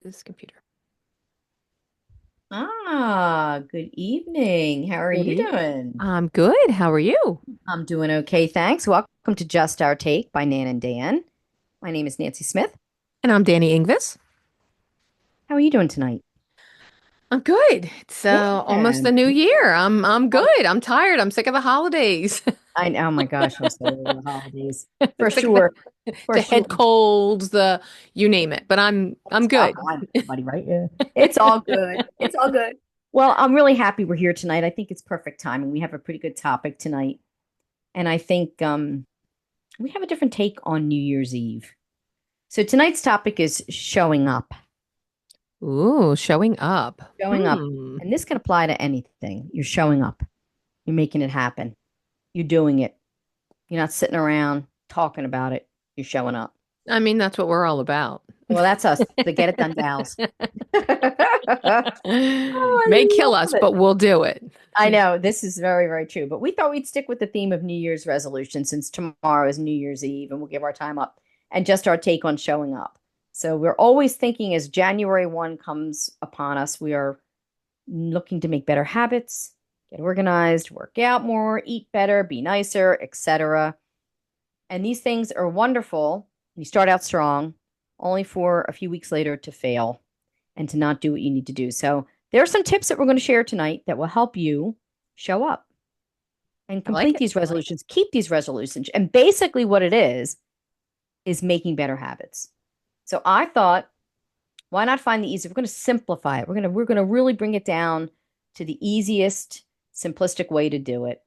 this computer. Good evening. How are Good you evening. doing? I'm good. How are you? I'm doing okay, thanks. Welcome to Just Our Take by Nan and Dan. My name is Nancy Smith. And I'm Danny Ingvis. How are you doing tonight? I'm good. It's almost Yeah. the new year. I'm good. I'm tired. I'm sick of the holidays. Oh my gosh, I'm so over the holidays. For Sick of the, sure. For the sure. head colds, the you name it. But I'm Oh, good. I'm everybody, right? Yeah. It's all good. It's all good. Well, I'm really happy we're here tonight. I think it's perfect timing. We have a pretty good topic tonight. And I think we have a different take on New Year's Eve. So tonight's topic is showing up. Ooh, showing up. Showing up. And this can apply to anything. You're showing up. You're making it happen. You're doing it. You're not sitting around talking about it. You're showing up. I mean, that's what we're all about. Well, that's us, the get it done gals. Oh, May I kill love us, it. but we'll do it. I know this is very, very true. But we thought we'd stick with the theme of New Year's resolution since tomorrow is New Year's Eve and we'll give our time up and just our take on showing up. So we're always thinking as January 1 comes upon us, we are looking to make better habits, get organized, work out more, eat better, be nicer, etc. And these things are wonderful. You start out strong, only for a few weeks later to fail and to not do what you need to do. So, there are some tips that we're going to share tonight that will help you show up and I like complete it. these resolutions, keep these resolutions. And basically, what it is making better habits. So, I thought, why not find the easy? We're going to simplify it. We're going to really bring it down to the easiest, simplistic way to do it.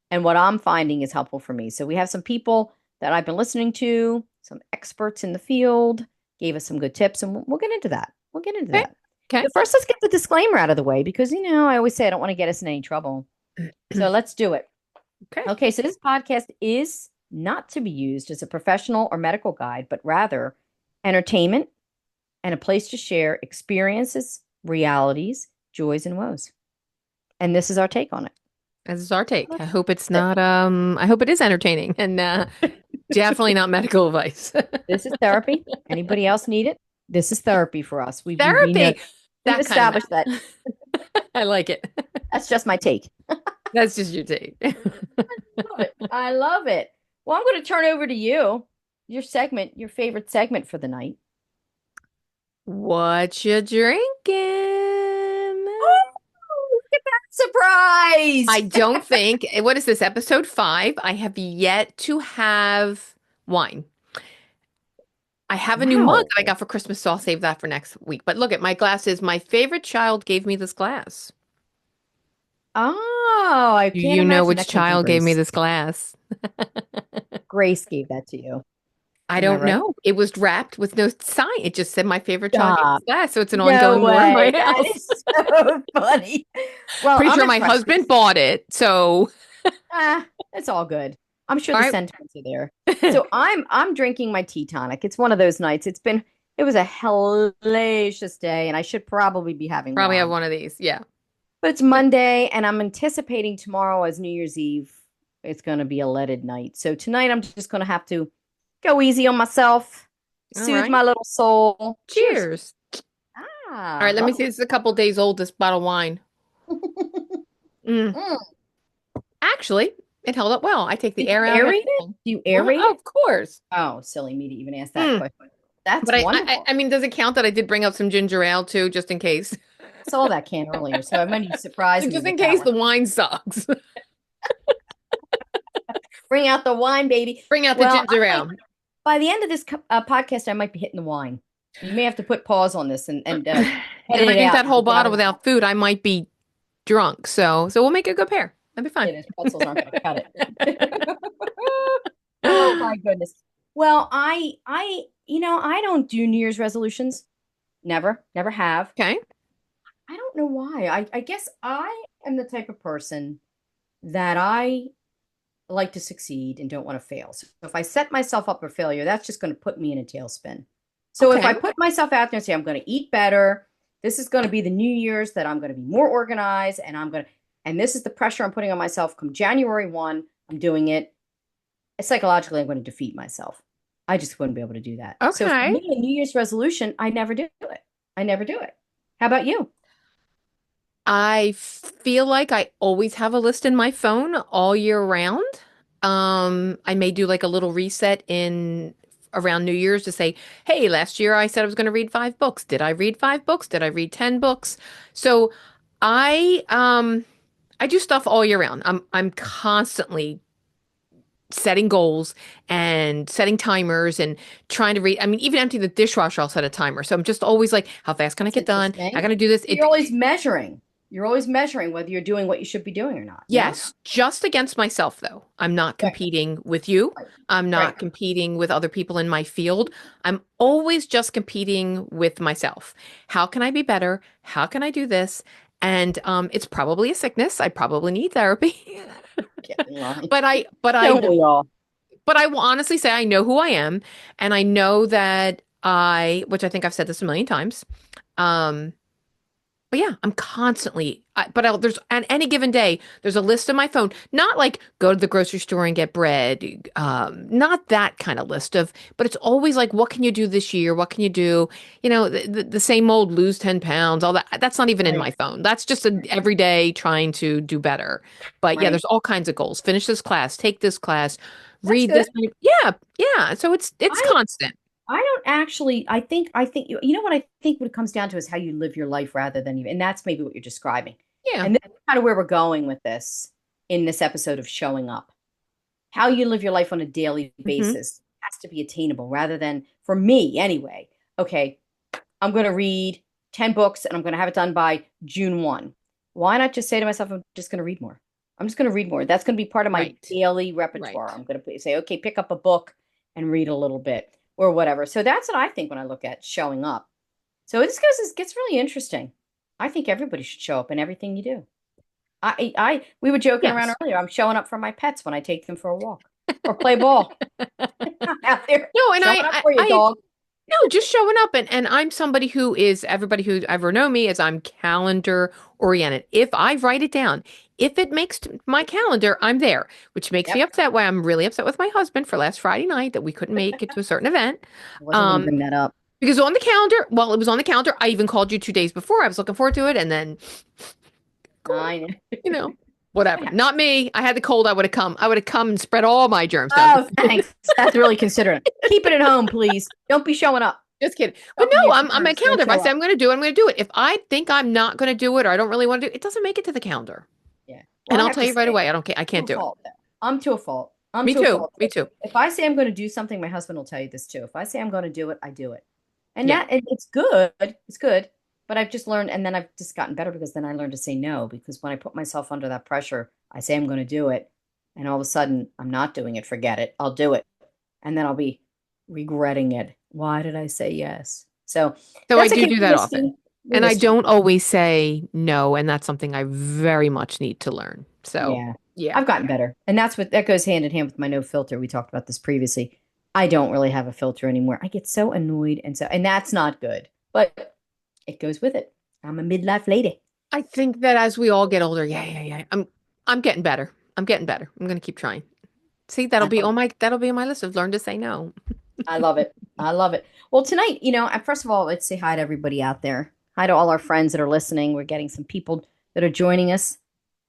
And what I'm finding is helpful for me. So we have some people that I've been listening to, some experts in the field, gave us some good tips, and we'll get into that. We'll get into Okay. that. Okay. But first, let's get the disclaimer out of the way because, I always say I don't want to get us in any trouble. So let's do it. Okay. Okay, so this podcast is not to be used as a professional or medical guide, but rather entertainment and a place to share experiences, realities, joys, and woes. And this is our take on it. This is our take. I That's hope it's it. not I hope it is entertaining and definitely not medical advice. This is therapy. Anybody else need it? This is therapy for us. We know Therapy. we've That kind of established that. meth. I like it. That's just my take. That's just your take. Love it. I love it. Well, I'm going to turn over to you. Your segment, your favorite segment for the night. What you drinking? Oh, look at that I surprise. don't think, what is this, episode 5? I have yet to have wine. I have a new mug Wow. that I got for Christmas, so I'll save that for next week. But look at my glasses. My favorite child gave me this glass. Oh, I Do can't you know imagine which that came from child gave me Grace. this glass? Grace gave that to you. I Am I don't right? know. It was wrapped with no sign. It just said my favorite child gave me Stop. this glass, so it's an No ongoing war in my way. That house. is so funny. Well, Pretty I'm sure my impressed husband because bought it. So, it's all good. I'm sure all the right. sentiments are there. So I'm drinking my tea tonic. It's one of those nights. It was a hellacious day, and I should probably be having Probably have wine. one of these. Yeah. But it's Monday, and I'm anticipating tomorrow as New Year's Eve. It's going to be a leaded night. So tonight I'm just going to have to go easy on myself, All soothe right. my little soul. Cheers. Cheers. All Ah, right. Let me see. lovely. This is a couple days old, this bottle of wine. Mm. Mm. Actually, it held up well. I take the Did you air out and aerate it? everything. Do you aerate Oh, it? of course. Oh, silly me to even ask that Mm. question. That's But wonderful. I mean, does it count that I did bring out some ginger ale too, just in case? Saw that can earlier, so I meant you surprised Like, me just in with that case one. the wine sucks. Bring out the wine, baby. Bring out the Well, ginger ale. by the end of this podcast, I might be hitting the wine. You may have to put pause on this and If edit I it drink out that and whole get out bottle of my without food, I might be drunk. So we'll make a good pair. That'd be fine. yeah, those pretzels aren't going to cut it. Oh my goodness. Well, I don't do New Year's resolutions. Never, never have. Okay. I don't know why. I guess I am the type of person that I like to succeed and don't want to fail. So if I set myself up for failure, that's just going to put me in a tailspin. So if I Okay. put myself out there and say, I'm going to eat better, this is going to be the New Year's that I'm going to be more organized and and this is the pressure I'm putting on myself come January 1, I'm doing it. Psychologically, I'm going to defeat myself. I just wouldn't be able to do that. So for Okay. me, a New Year's resolution, I never do it. I never do it. How about you? I feel like I always have a list in my phone all year round. I may do like a little reset in around New Year's to say, hey, last year I said I was going to read 5 books. Did I read 5 books? Did I read 10 books? So I do stuff all year round. I'm constantly setting goals and setting timers and trying to read. I mean, even empty the dishwasher, I'll set a timer. So I'm just always like, how fast can I That's get done? How interesting. can I do this? You're always measuring. You're always measuring whether you're doing what you should be doing or not. Yeah? Yes, just against myself, though. I'm not Right. competing with you. Right. I'm Right. not competing with other people in my field. I'm always just competing with myself. How can I be better? How can I do this? And it's probably a sickness. I probably need therapy. Get in line. But I, but I, Don't we all? but I will honestly say I know who I am, and I know that which I think I've said this a million times. Um, But yeah, I'm constantly, there's on any given day, there's a list on my phone, not like go to the grocery store and get bread, not that kind of list of, but it's always like, what can you do this year? What can you do? The same old lose 10 pounds, all that. That's not even in Right. my phone. That's just an everyday trying to do better. But yeah, Right. there's all kinds of goals. Finish this class, take this class, That's read good. this. Yeah, yeah. So it's I constant. I don't actually, I think you know what I think what it comes down to is how you live your life rather than you, and that's maybe what you're describing. Yeah. And this is kind of where we're going with this in this episode of showing up. How you live your life on a daily Hmm. basis has to be attainable rather than, for me anyway, okay, I'm going to read 10 books and I'm going to have it done by June 1. Why not just say to myself, I'm just going to read more? I'm just going to read more. That's going to be part of my Right. daily repertoire. Right. I'm going to say, okay, pick up a book and read a little bit or whatever. So that's what I think when I look at showing up. So it gets really interesting. I think everybody should show up in everything you do. We were joking around Yes. earlier. I'm showing up for my pets when I take them for a walk or play ball. I'm out there No, and showing up for you, dog. no, just showing up, and I'm somebody who is everybody who ever know me is I'm calendar oriented. If I write it down, if it makes my calendar, I'm there, which makes me Yep. upset. Why I'm really upset with my husband for last Friday night that we couldn't make it to a certain event. I wasn't going to Um, bring that up. because on the calendar, well, it was on the calendar. I even called you 2 days before. I was looking forward to it, and then cold, I know. you know, whatever. Not me. I had the cold. I would have come. I would have come and spread all my germs down. Oh, thanks. That's really considerate. Keep it at home, please. Don't be showing up. Just kidding. But Don't be no, using I'm a germs. Don't calendar. If I show say up. I'm going to do it, I'm going to do it. If I think I'm not going to do it or I don't really want to do it, it doesn't make it to the calendar. Yeah. Well, And I I'll have tell to you right say, away, I don't care. I to can't a do it. fault, though. I'm to a fault. I'm Me to a too. fault. Me too. If I say I'm going to do something, my husband will tell you this too. If I say I'm going to do it, I do it. And Yeah. it's good. It's good. But I've just learned, and then I've just gotten better because then I learned to say no. Because when I put myself under that pressure, I say I'm going to do it. And all of a sudden, I'm not doing it. Forget it. I'll do it. And then I'll be regretting it. Why did I say yes? So So I that's a do that continuous often. theme. It And I is too. don't always say no. And that's something I very much need to learn. So Yeah. yeah. I've gotten better. And that goes hand in hand with my no filter. We talked about this previously. I don't really have a filter anymore. I get so annoyed and that's not good. But it goes with it. I'm a midlife lady. I think that as we all get older, yeah, yeah, yeah. I'm getting better. I'm getting better. I'm going to keep trying. See, I love it. that'll be on my list of learn to say no. I love it. I love it. Well, tonight, first of all, let's say hi to everybody out there. Hi to all our friends that are listening. We're getting some people that are joining us.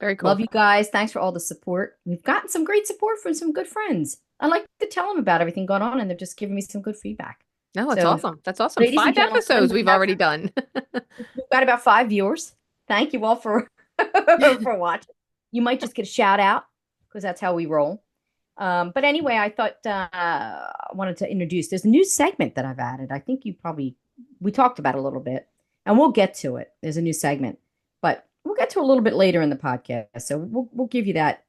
Very Love cool. you guys. Thanks for all the support. We've gotten some great support from some good friends. I like to tell them about everything going on, and they're just giving me some good feedback. No, it's So, awesome. That's awesome. ladies and 5 episodes gentlemen, we've already done. we've got about 5 viewers. Thank you all for for watching. You might just get a shout out because that's how we roll. But anyway, I thought I wanted to introduce. There's a new segment that I've added. I think we talked about it a little bit, and we'll get to it. There's a new segment, but we'll get to it a little bit later in the podcast. So we'll give you that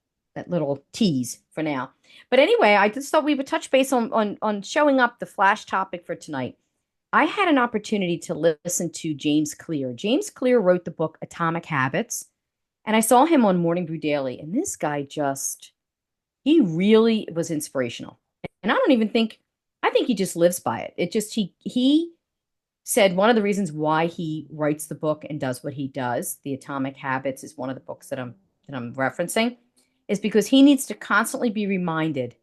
little tease for now. But anyway, I just thought we would touch base on showing up the flash topic for tonight. I had an opportunity to listen to James Clear. James Clear wrote the book Atomic Habits, and I saw him on Morning Brew Daily, and this guy just he really was inspirational. And I think he just lives by it. It just he said one of the reasons why he writes the book and does what he does, The Atomic Habits is one of the books that I'm referencing, is because he needs to constantly be reminded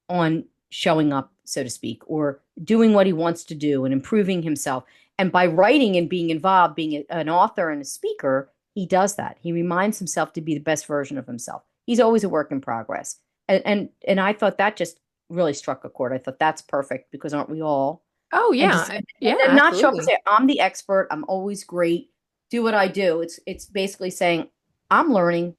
on showing up, so to speak, or doing what he wants to do and improving himself. And by writing and being involved, being an author and a speaker, he does that. He reminds himself to be the best version of himself. He's always a work in progress. And I thought that just really struck a chord. I thought that's perfect because aren't we all? Oh And yeah. just Yeah, and not show up and absolutely. say, I'm the expert, I'm always great, do what I do. It's basically saying, I'm learning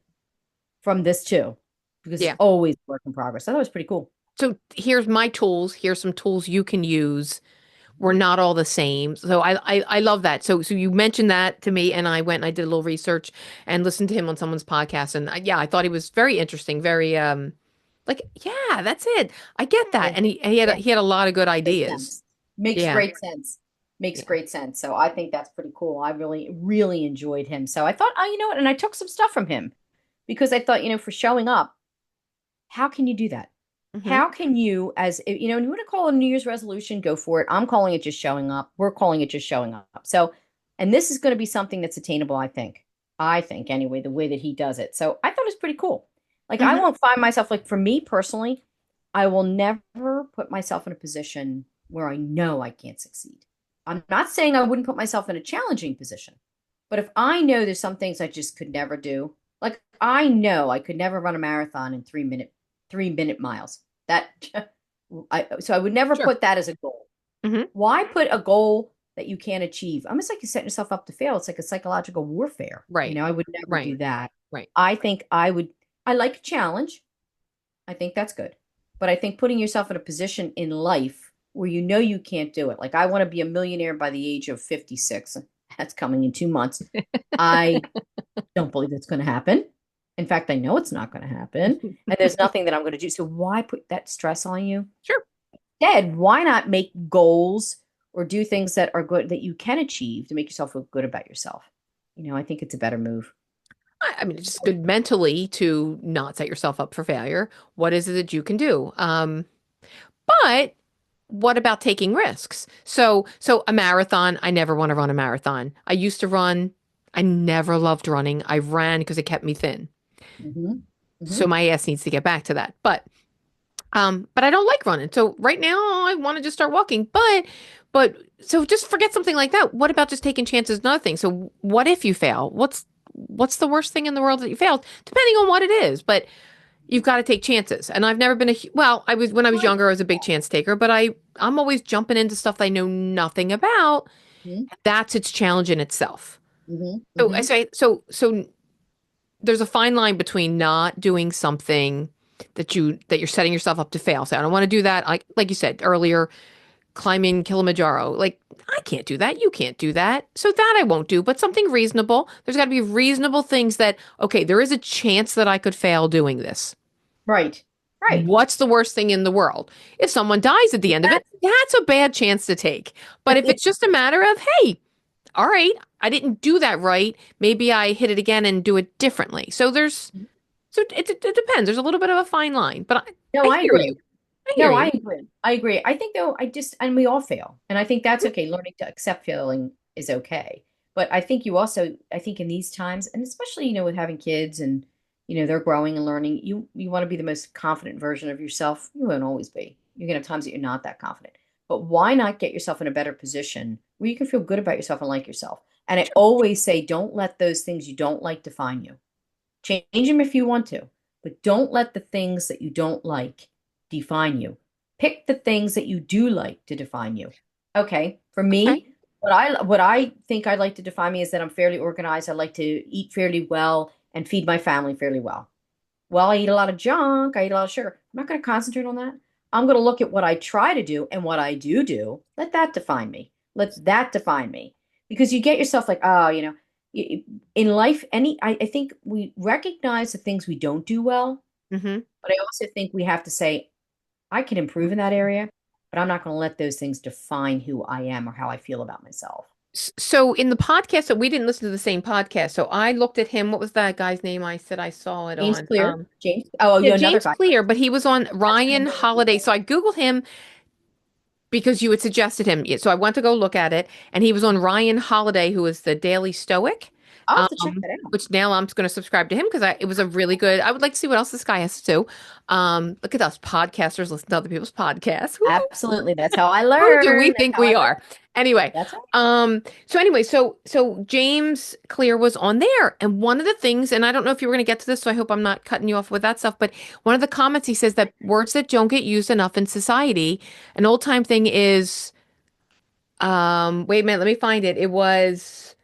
from this too, because it's Yeah. always a work in progress. I thought it was pretty cool. So here's my tools. Here's some tools you can use. We're not all the same. So I love that. So you mentioned that to me, and I went and I did a little research and listened to him on someone's podcast, and yeah, I thought he was very interesting, very like yeah, that's it. I get that, Yeah. and he had Yeah. he had a lot of good Makes ideas. sense. Makes Yeah, great sense. Makes yeah. great sense. So I think that's pretty cool. I really, really enjoyed him. So I thought, oh, you know what? And I took some stuff from him because I thought, for showing up, how can you do that? Hmm. How can you, and you want to call it a New Year's resolution, go for it. I'm calling it just showing up. We're calling it just showing up. So, and this is going to be something that's attainable, I think. I think anyway, the way that he does it. So I thought it was pretty cool. Like I Hmm. won't find myself like for me personally, I will never put myself in a position where I know I can't succeed. I'm not saying I wouldn't put myself in a challenging position, but if I know there's some things I just could never do, like I know I could never run a marathon in 3 minute miles. That so I would never Sure. put that as a goal. Hmm. Why put a goal that you can't achieve? Almost like you're setting yourself up to fail. It's like a psychological warfare. Right. I would never Right. do that. Right. I think I like a challenge. I think that's good. But I think putting yourself in a position in life where you know you can't do it. Like I want to be a millionaire by the age of 56. That's coming in 2 months. I don't believe it's going to happen. In fact, I know it's not going to happen. And there's nothing that I'm going to do. So why put that stress on you? Sure. Instead, why not make goals or do things that are good that you can achieve to make yourself feel good about yourself? I think it's a better move. I mean, it's just good mentally to not set yourself up for failure. What is it that you can do? But what about taking risks? So a marathon, I never want to run a marathon. I used to run. I never loved running. I ran because it kept me thin. Hmm. So Hmm. my ass needs to get back to that. But I don't like running. So right now I want to just start walking. But so just forget something like that. What about just taking chances? Another thing. So what if you fail? What's the worst thing in the world that you failed? Depending on what it is. But you've got to take chances. And I've never been well, I was when I was Right. younger, I was a big chance taker, but I'm always jumping into stuff that I know nothing about. Hmm. That's its challenge in itself. Hmm. So I Hmm. say so there's a fine line between not doing something that you're setting yourself up to fail. So I don't want to do that. Like you said earlier, climbing Kilimanjaro. Like I can't do that. You can't do that. So that I won't do, but something reasonable. There's got to be reasonable things that okay, there is a chance that I could fail doing this. Right. Right. What's the worst thing in the world? If someone dies at the end of it, that's a bad chance to take. But if it's just a matter of, hey, all right, I didn't do that right. Maybe I hit it again and do it differently. So it depends. There's a little bit of a fine line, but No, I I hear you. agree. I hear No, I you. agree. I agree. I think though, and we all fail. And I think that's okay. Learning to accept failing is okay. But I think in these times, and especially, with having kids and, they're growing and learning, you want to be the most confident version of yourself. You won't always be. You're gonna have times that you're not that confident. But why not get yourself in a better position where you can feel good about yourself and like yourself? And I always say, don't let those things you don't like define you. Change them if you want to, but don't let the things that you don't like define you. Pick the things that you do like to define you. Okay, for Okay. me, what I think I'd like to define me is that I'm fairly organized. I like to eat fairly well and feed my family fairly well. Well, I eat a lot of junk, I eat a lot of sugar. I'm not going to concentrate on that. I'm going to look at what I try to do and what I do do. Let that define me. Let that define me. Because you get yourself like, oh, in life, I think we recognize the things we don't do well, Hmm. but I also think we have to say, I can improve in that area, but I'm not going to let those things define who I am or how I feel about myself. So in the podcast, so we didn't listen to the same podcast. So I looked at him. What was that guy's name? I said I saw it James on. Clear, James. Oh, Yeah, you another James guy. Clear, but he was on That's an Ryan amazing Holiday. guy. So I Googled him because you had suggested him. Yeah, so I went to go look at it, and he was on Ryan Holiday, who is the Daily Stoic. I'll have to check that out. which now I'm just going to subscribe to him because it was a really good. I would like to see what else this guy has to do. Look at us podcasters listen to other people's podcasts. Absolutely. That's how I Who do we learn. That's think how I we learn. are? Anyway, That's right. so James Clear was on there, and one of the things, and I don't know if you were going to get to this, so I hope I'm not cutting you off with that stuff, but one of the comments he says that words that don't get used enough in society, an old time thing is, wait a minute, let me find it. It was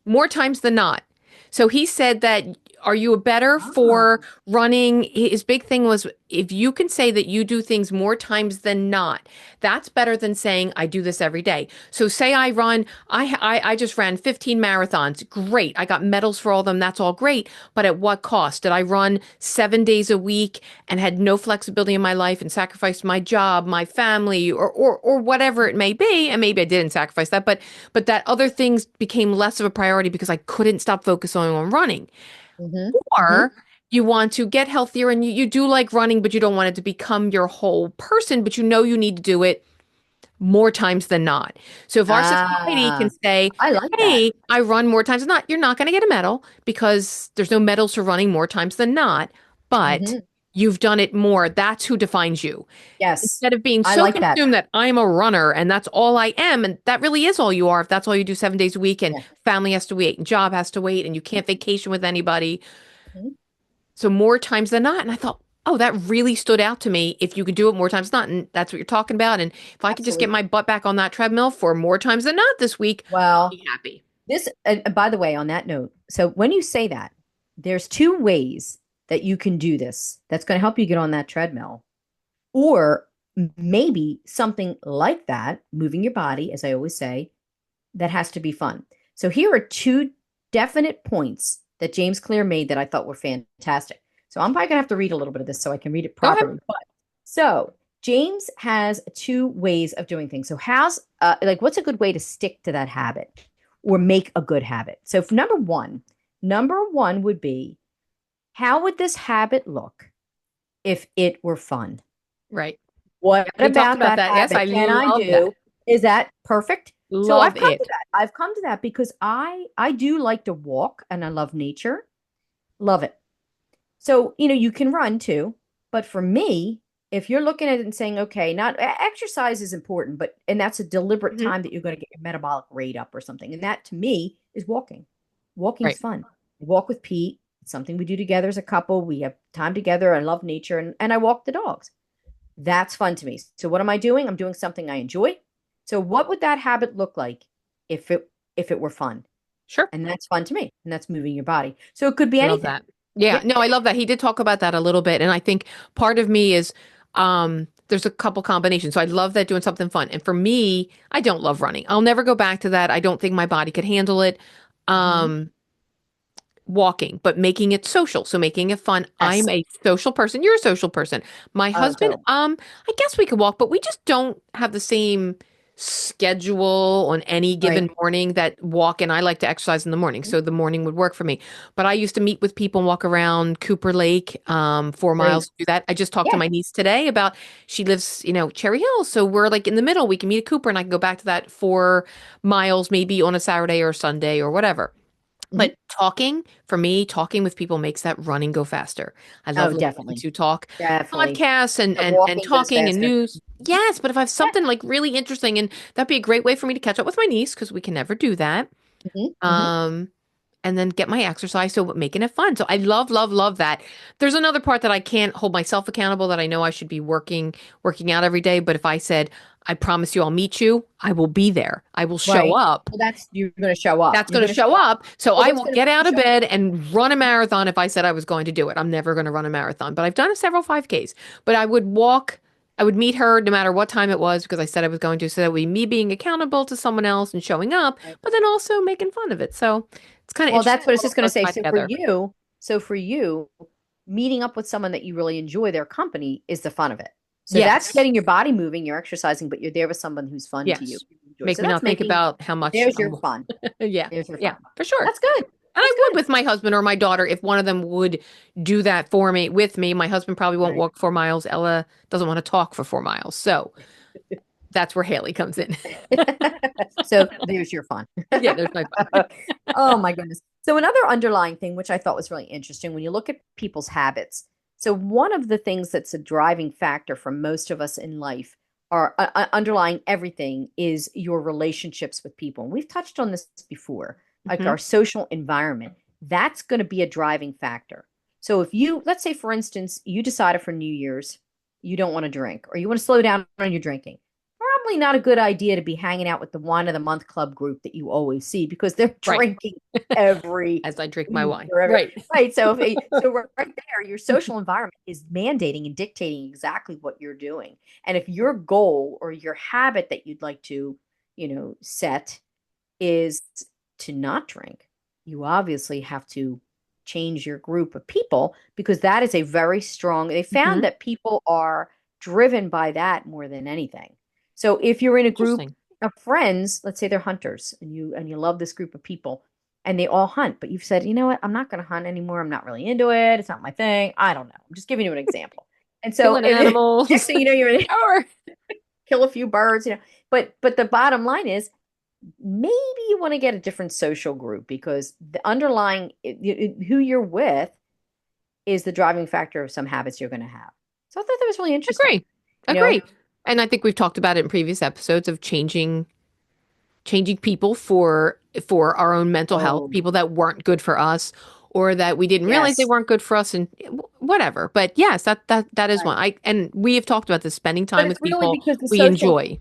more times than not. So he said that are you better for Oh. running? His big thing was if you can say that you do things more times than not, that's better than saying I do this every day. So say I run, I just ran 15 marathons. Great. I got medals for all of them. That's all great. But at what cost? Did I run 7 days a week and had no flexibility in my life and sacrificed my job, my family, or whatever it may be? And maybe I didn't sacrifice that, but that other things became less of a priority because I couldn't stop focusing on running. Hmm. Hmm. Or you want to get healthier and you do like running, but you don't want it to become your whole person, but you know you need to do it more times than not. So if our society can Ah, say, I like that. hey, I run more times than not, you're not going to get a medal because there's no medals for running more times than not, but Hmm. you've done it more. That's who defines you. Yes, Instead of being I so like that. consumed that I'm a runner and that's all I am, and that really is all you are if that's all you do 7 days a week and Yeah. family has to wait and job has to wait and you can't vacation with anybody. Mhm. So more times than not. And I thought, oh, that really stood out to me. If you could do it more times than not, and that's what you're talking about. And if I could just get my Absolutely. butt back on that treadmill for more times than not this week, I'll Well, be happy. this, by the way, on that note, so when you say that, there's two ways that you can do this that's going to help you get on that treadmill. Or maybe something like that, moving your body, as I always say, that has to be fun. So here are two definite points that James Clear made that I thought were fantastic. So I'm probably gonna have to read a little bit of this so I can read it Go ahead. properly. But so James has two ways of doing things. So how's like what's a good way to stick to that habit or make a good habit? So for number one would be how would this habit look if it were fun? Right. What Yep, we talked about about that that. Yes, habit I can I love that. do? Is that perfect? So Love I've come to it. that. I've come to that because I do like to walk and I love nature. Love it. So, you can run too, but for me, if you're looking at it and saying, okay, not exercise is important, but and that's a deliberate Hmm. time that you're going to get your metabolic rate up or something. And that to me is walking. Walking's Right. fun. I walk with Pete. It's something we do together as a couple. We have time together. I love nature and I walk the dogs. That's fun to me. So what am I doing? I'm doing something I enjoy. So what would that habit look like if it were fun? Sure. And that's fun to me. And that's moving your body. So it could be I love anything. that. Yeah, Yeah. no, I love that. He did talk about that a little bit. And I think part of me is there's a couple combinations. So I love that doing something fun. And for me, I don't love running. I'll never go back to that. I don't think my body could handle it. Mhm. Um walking, but making it social. So making it fun. I'm Yes. a social person. You're a social person. My Oh, husband, totally. I guess we could walk, but we just don't have the same schedule on any Right. given morning that walk and I like to exercise in the morning. So the morning would work for me. But I used to meet with people and walk around Cooper Lake, 4 miles Great. to do that. I just talked to Yeah. my niece today about she lives, Cherry Hill. So we're like in the middle. We can meet at Cooper and I can go back to that 4 miles maybe on a Saturday or Sunday or whatever. Mhm. But talking, for me, talking with people makes that running go faster. I love Oh, listening definitely. to talk Definitely. podcasts and The and walking goes talking and faster. news. Yes, but if I have Yeah. something like really interesting, and that'd be a great way for me to catch up with my niece because we can never do that. Hmm. Hmm. Um, and then get my exercise, so making it fun. So I love, love, love that. There's another part that I can't hold myself accountable that I know I should be working out every day. But if I said, I promise you I'll meet you, I will be there. I will show Right. up. Well, that's you're going to show up. That's You're going to going to show show up. up. So Well, I what's will going to get make you out of show up? bed and run a marathon if I said I was going to do it. I'm never going to run a marathon, but I've done several 5Ks. But I would walk, I would meet her no matter what time it was because I said I was going to. So that would be me being accountable to someone else and showing up, Right. but then also making fun of it. So it's kind of Well, interesting that's what how it's all just going to those say. tie together. So for you, meeting up with someone that you really enjoy their company is the fun of it. So that's Yes. getting your body moving, you're exercising, but you're there with someone who's fun to you. Yes. You enjoy. Make So me that's not think making about how much there's your fun. yeah. There's your Yeah, fun. for sure. That's good. And That's I would good. with my husband or my daughter if one of them would do that for me with me. My husband probably won't Right. walk 4 miles. Ella doesn't want to talk for 4 miles. So that's where Haley comes in. So there's your fun. Yeah, there's my fun. Oh my goodness. So another underlying thing, which I thought was really interesting, when you look at people's habits. So one of the things that's a driving factor for most of us in life are underlying everything is your relationships with people. And we've touched on this before, like Hmm. our social environment. That's going to be a driving factor. So if you, let's say, for instance, you decided for New Year's you don't want to drink or you want to slow down on your drinking, probably not a good idea to be hanging out with the wine of the month club group that you always see because they're Right. drinking every As I drink my week wine. or every, Right. right. So so right there, your social environment is mandating and dictating exactly what you're doing. And if your goal or your habit that you'd like to, set is to not drink, you obviously have to change your group of people because that is a very strong, they found Hmm. that people are driven by that more than anything. So if you're in a group Interesting. of friends, let's say they're hunters and you love this group of people and they all hunt, but you've said, you know what, I'm not going to hunt anymore. I'm not really into it. It's not my thing. I don't know. I'm just giving you an example. And so Killing next animals. thing you know, you're in Or kill a few birds. But the bottom line is maybe you want to get a different social group because the underlying who you're with is the driving factor of some habits you're going to have. So I thought that was really interesting. agree. You know, Agree. And I think we've talked about it in previous episodes of changing people for our own mental health, oh, people that weren't good for us or that we didn't realize they yes. weren't good for us and whatever. But yes, that is one. Right. I and we have talked about this spending But time it's with really people because the we social, enjoy.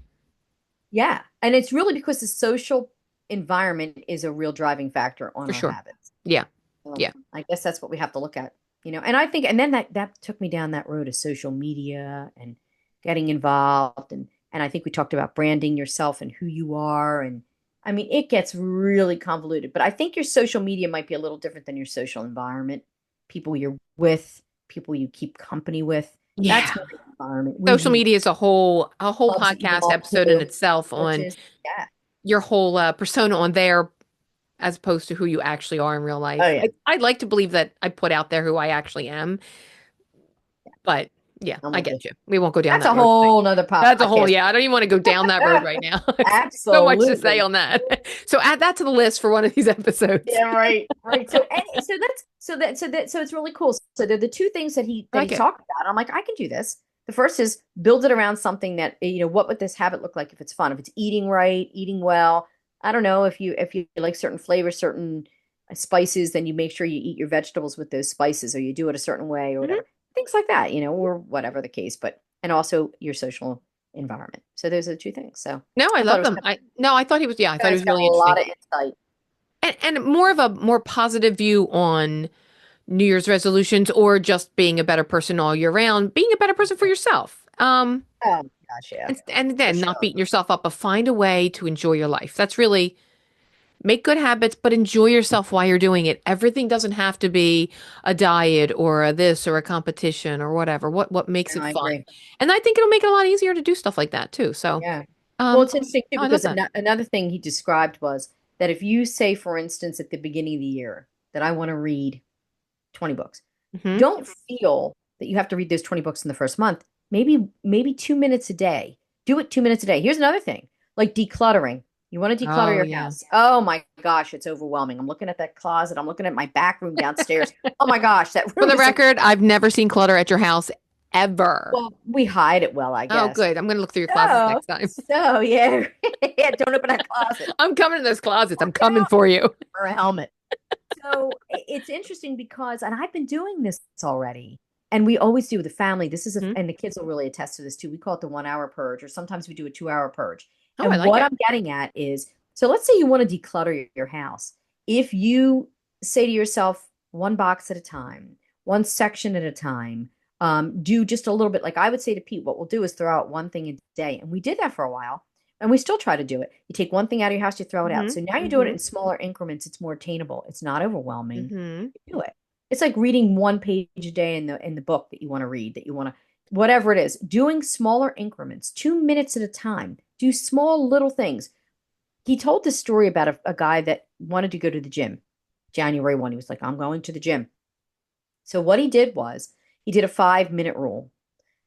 yeah. And it's really because the social environment is a real driving factor on For our sure. habits. Yeah. So Yeah. I guess that's what we have to look at, and I think, and then that took me down that road of social media and getting involved, and I think we talked about branding yourself and who you are, and I mean it gets really convoluted. But I think your social media might be a little different than your social environment, people you're with, people you keep company with. That's Yeah. more your environment. Where Social you media is a whole clubs that you podcast belong episode in to, itself on churches. Yeah. your whole persona on there as opposed to who you actually are in real Oh life. yeah. I'd like to believe that I put out there who I actually am, but yeah, I'm I with you. get you. We won't go down That's that a road today. whole nother That's a whole, podcast. yeah, I don't even want to go down that road right now. So much to say Absolutely. on that. So add that to the list for one of these episodes. Yeah, right, right. So it's really cool. So they're the two things that he I that he like it. talked about. I'm like, I can do this. The first is build it around something that, what would this habit look like if it's fun, if it's eating right, eating well. I don't know if you like certain flavors, certain spices, then you make sure you eat your vegetables with those spices, or you do it a certain way, or Hmm. whatever. Things like that, or whatever the case. But and also your social environment. So those are the two things. So No, I I thought it love was them. I thought he was, yeah, I thought he guys was got really a lot interesting. of insight. And more of a more positive view on New Year's resolutions or just being a better person all year round, being a better person for yourself. Oh gosh, yeah, And for then not sure. beating yourself up, but find a way to enjoy your life. That's really make good habits, but enjoy yourself while you're doing it. Everything doesn't have to be a diet or a this or a competition or whatever. What makes No, it I fun? agree. And I think it'll make it a lot easier to do stuff like that too. So, Yeah. Well, it's interesting too I love because that. another thing he described was that if you say, for instance, at the beginning of the year that I want to read 20 books, Hmm. don't feel that you have to read those 20 books in the first month. Maybe 2 minutes a day. Do it 2 minutes a day. Here's another thing, like decluttering. You want to declutter Oh your yeah. house. Oh my gosh, it's overwhelming. I'm looking at that closet. I'm looking at my back room downstairs. Oh my gosh, that For room the is a record, I've never seen clutter at your house ever. well, we hide it well, I Oh, guess. good. I'm going to look through your closets So, next time. so yeah, yeah, don't open that closet. I'm coming in those closets. I'm Watch coming out for you. for a helmet. So it's interesting because, and I've been doing this already, and we always do with the family. This is Mhm. and the kids will really attest to this too. We call it the 1 hour purge, or sometimes we do a 2 hour purge. Oh, I And like what it. I'm getting at is, so let's say you want to declutter your house. If you say to yourself, one box at a time, one section at a time, do just a little bit. Like I would say to Pete, what we'll do is throw out one thing a day, and we did that for a while. And we still try to do it. You take one thing out of your house, you throw it out. Hmm. So now you're doing it Hmm. in smaller increments. It's more attainable. It's not overwhelming. Hmm. You do it. It's like reading one page a day in the book that you want to read, that you want to, whatever it is. Doing smaller increments, 2 minutes at a time. Do small little things. He told this story about a guy that wanted to go to the gym. January 1, he was like, I'm going to the gym. So what he did was he did a 5 minute rule.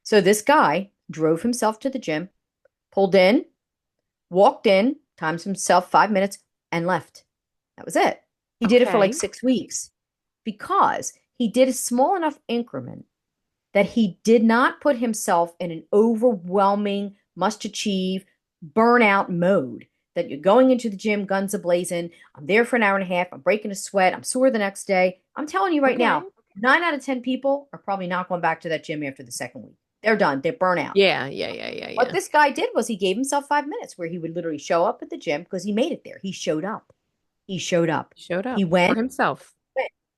So this guy drove himself to the gym, pulled in, walked in, times himself 5 minutes, and left. That was it. He did it for like Okay. 6 weeks because he did a small enough increment that he did not put himself in an overwhelming, must achieve, burnout mode. That you're going into the gym, guns ablazing. I'm there for an hour and a half. I'm breaking a sweat. I'm sore the next day. I'm telling you right Okay. now, 9 out of 10 people are probably not going back to that gym after the second week. They're done. They're burnt out. Yeah, yeah, yeah, yeah, What yeah. this guy did was he gave himself 5 minutes where he would literally show up at the gym because he made it there. He showed up. He showed up. Showed He up for went. himself.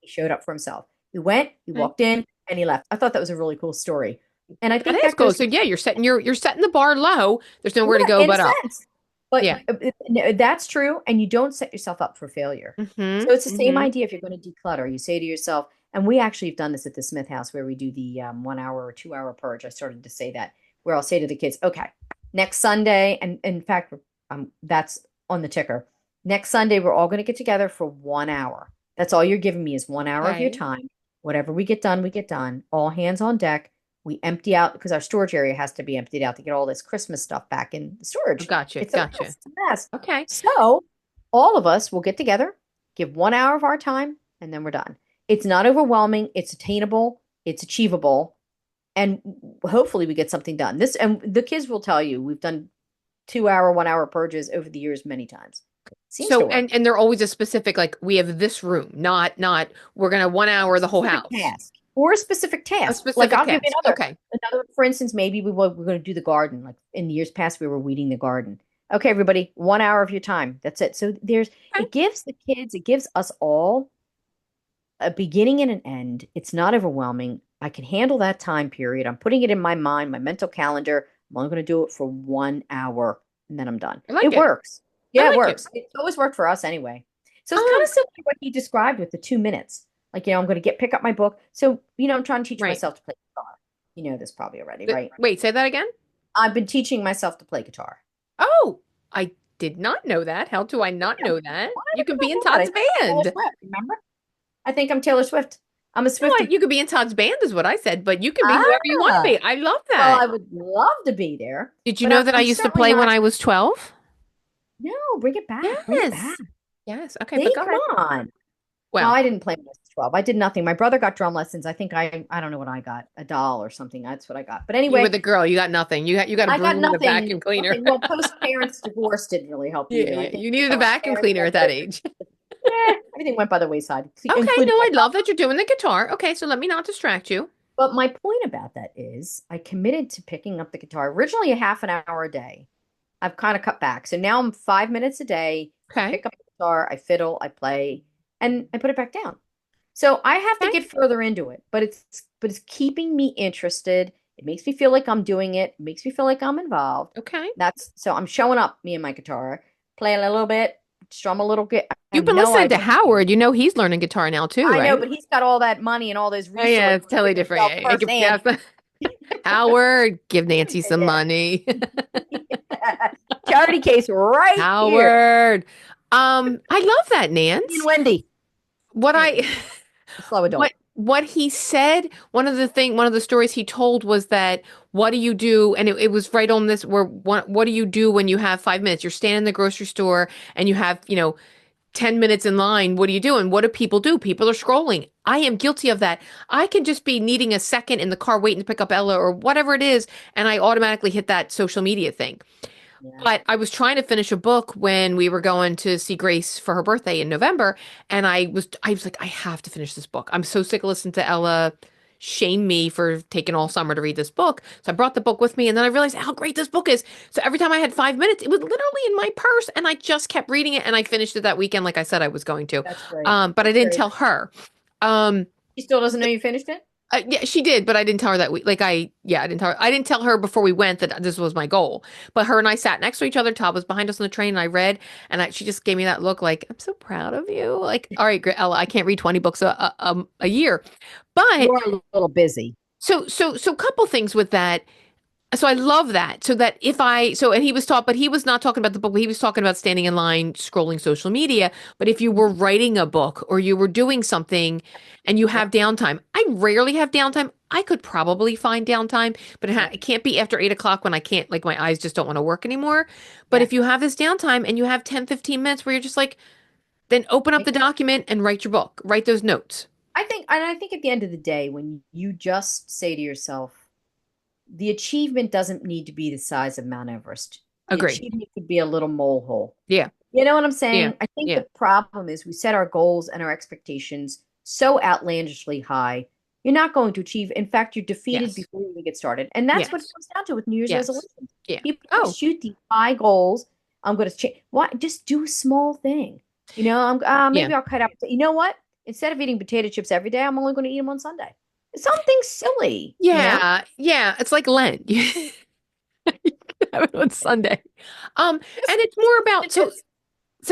He showed up for himself. He went, he Okay. walked in, and he left. I thought that was a really cool story. And I That think is that cool. goes So to, yeah, you're setting the bar low. There's nowhere to yeah, go in a but up. sense. But Yeah. that's true. And you don't set yourself up for failure. Mm-hmm. So it's the same Mm-hmm. idea if you're going to declutter. You say to yourself, and we actually have done this at the Smith house where we do the 1 hour or 2 hour purge. I started to say that, where I'll say to the kids, okay, next Sunday, and in fact, that's on the ticker. Next Sunday, we're all going to get together for 1 hour. That's all you're giving me is 1 hour of your Okay. time. Whatever we get done, we get done. All hands on deck. We empty out because our storage area has to be emptied out to get all this Christmas stuff back in the Oh, storage. gotcha. It's a Gotcha. mess. It's a mess. Okay. So all of us will get together, give 1 hour of our time, and then we're done. It's not overwhelming. It's attainable. It's achievable. And hopefully we get something done. This, and the kids will tell you, we've done 2 hour, 1 hour purges over the years many times. Seems to So work. and they're always a specific like we have this room, not we're gonna 1 hour the whole Specific house. task or a specific A task. Like specific I'll give you task. another, Okay. for instance, maybe we're going to do the garden. Like in years past, we were weeding the garden. Okay, everybody, 1 hour of your time. That's it. So Okay. it gives the kids, it gives us all a beginning and an end. It's not overwhelming. I can handle that time period. I'm putting it in my mind, my mental calendar. I'm only going to do it for 1 hour and then I'm done. I like It it. works. I Yeah, it like it. works. It's always worked for us anyway. So it's kind Um, of similar to what you described with the 2 minutes. Like, I'm going to pick up my book. So, I'm trying to teach right. myself to play guitar. You know this probably already, right? Wait, say that again? I've been teaching myself to play guitar. Oh, I did not know that. How do I not Yeah. know that? Why You did you can be not in know that? I Todd's think I'm Taylor band. Swift, remember? I think I'm Taylor Swift. I'm a No, Swiftie. you could be in Todd's band is what I said, but you can be whoever you want to Ah, be. I love well, that. I would love to be there, Did you but know that I I'm used to certainly play when not. I was 12? No, bring it back. Bring it back. Yes. Yes. Okay, but See, go come ahead. on. No, Well, I didn't play when I was 12. I did nothing. My brother got drum lessons. I think I don't know what I got, a doll or something. That's what I got. But you were anyway, the girl. You got nothing. You got a I got broom and a nothing. vacuum cleaner. Nothing. Well, post parents divorce didn't really help Yeah, either. I yeah. think You needed a our vacuum parents cleaner got at that age. everything went by the wayside, Okay, including no, I myself. love that you're doing the guitar. Okay, so let me not distract you. But my point about that is I committed to picking up the guitar originally a half an hour a day. I've kind of cut back. So now I'm 5 minutes a day. I Okay. pick up the guitar, I fiddle, I play, and I put it back down. So I have to Okay. get further into it, but it's keeping me interested. It makes me feel like I'm doing it. It makes me feel like I'm involved. Okay. That's so I'm showing up, me and my guitar, play a little bit, strum a little bit. I You've been know listening I to Howard. You know he's learning guitar now too, I know, right? but he's got all that money and all those Oh yeah, resources it's totally different. himself Yeah, yeah. firsthand. Yes. Howard, give Nancy some money. Charity case right here. Howard. I love that, Me and Nance. Wendy. What Anyway, I slow what adult. what he said, one of the stories he told was that what do you do? And it was right on this where what do you do when you have 5 minutes? You're standing in the grocery store and you have, 10 minutes in line. What do you do? And what do people do? People are scrolling. I am guilty of that. I can just be needing a second in the car waiting to pick up Ella or whatever it is, and I automatically hit that social media thing. Yeah. But I was trying to finish a book when we were going to see Grace for her birthday in November, and I was like, I have to finish this book. I'm so sick of listening to Ella shame me for taking all summer to read this book. So I brought the book with me, and then I realized how great this book is. So every time I had 5 minutes, it was literally in my purse, and I just kept reading it, and I finished it that weekend, like I said I was going to. That's great. But I That's didn't great. tell her. Um, She still doesn't know you finished it? yeah, she did, but I didn't tell her that we like I didn't tell her. I didn't tell her before we went that this was my goal. But her and I sat next to each other. Todd was behind us on the train, and I read, and she just gave me that look, like I'm so proud of you. Like, all right, Ella, I can't read 20 books a year, but You're a little busy. so couple things with that. So I love that. So that if I so and he was taught, but he was not talking about the book, but he was talking about standing in line scrolling social media. But if you were writing a book or you were doing something and you Yep. have downtime, I rarely have downtime. I could probably find downtime, but Yep. it can't be after 8 o'clock when I can't, like my eyes just don't want to work anymore. But Yeah. if you have this downtime and you have 10, 15 minutes where you're just like, then open up the document and write your book. Write those notes. I think at the end of the day, when you just say to yourself, the achievement doesn't need to be the size of Mount Everest. The Agree. achievement could be a little molehill. Yeah. You know what I'm Yeah. saying? I think Yeah. the problem is we set our goals and our expectations so outlandishly high, you're not going to achieve. In fact, you're defeated Yes. before you even get started. And that's what it Yes. comes down to with New Year's Yes. resolutions. Yeah. People Oh, shoot these high goals. I'm going to change. Why? Just do a small thing. yeah. Maybe I'll cut out. You know what? Instead of eating potato chips every day, I'm only going to eat them on Sunday. Something silly, you know? Yeah. Yeah. It's like Lent. Have it on Sunday. And Just, it's more about just,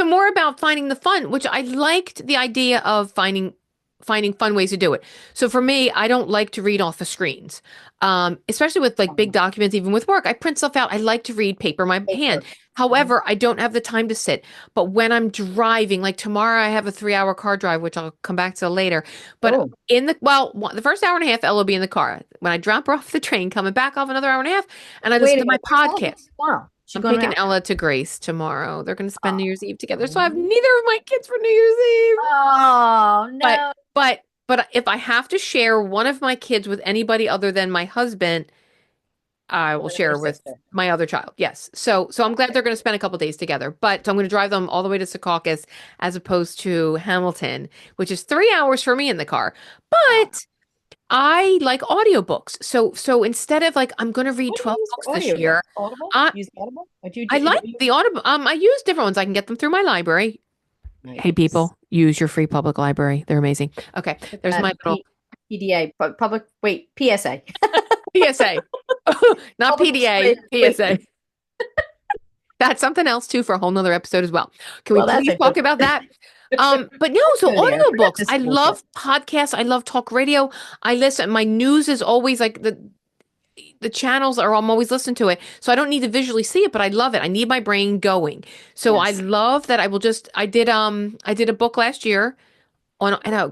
more about finding the fun, which I liked the idea of finding fun ways to do it. So for me, I don't like to read off the screens. Especially with like big documents, even with work. I print stuff out. I like to read paper in my hand. paper. Mhm. However, I don't have the time to sit. But when I'm driving, like tomorrow I have a 3 hour car drive, which I'll come back to later. But Oh, the first hour and a half, Ella will be in the car. When I drop her off the train, coming back off another hour and a half, and I listen wait a to my minute. Where's Ella podcast. tomorrow? She I'm going taking out. Ella to Grace tomorrow. They're going to spend New Year's Eve together. So I have Oh, neither of my kids for New Year's Eve. oh But no. but but if I have to share one of my kids with anybody other than my husband, I will Brother or share with sister. my other child. Yes. So I'm glad they're going to spend a couple days together. But so I'm going to drive them all the way to Secaucus as opposed to Hamilton, which is 3 hours for me in the car. Oh. But I like audiobooks. So instead of like I'm going to read What do you 12 use books for this year, audiobooks? Audible? I Use Audible? Or I like the Audible. I use different ones. I can get them through my library. Hey, Nice. people, use your free public library. They're amazing. Okay, Put there's that my little PDA, public, wait, PSA. PSA. Not Public PDA, display. Wait, PSA. That's something else too for a whole nother episode as well. Can we well, that's please a talk good about one. that? But no, That's a so good idea. I forgot audiobooks. this I cool shit. love podcasts. I love talk radio. I listen. My news is always like the channels are I'm always listening to it. So I don't need to visually see it, but I love it. I need my brain going. So I Yes. love that I did a book last year on and I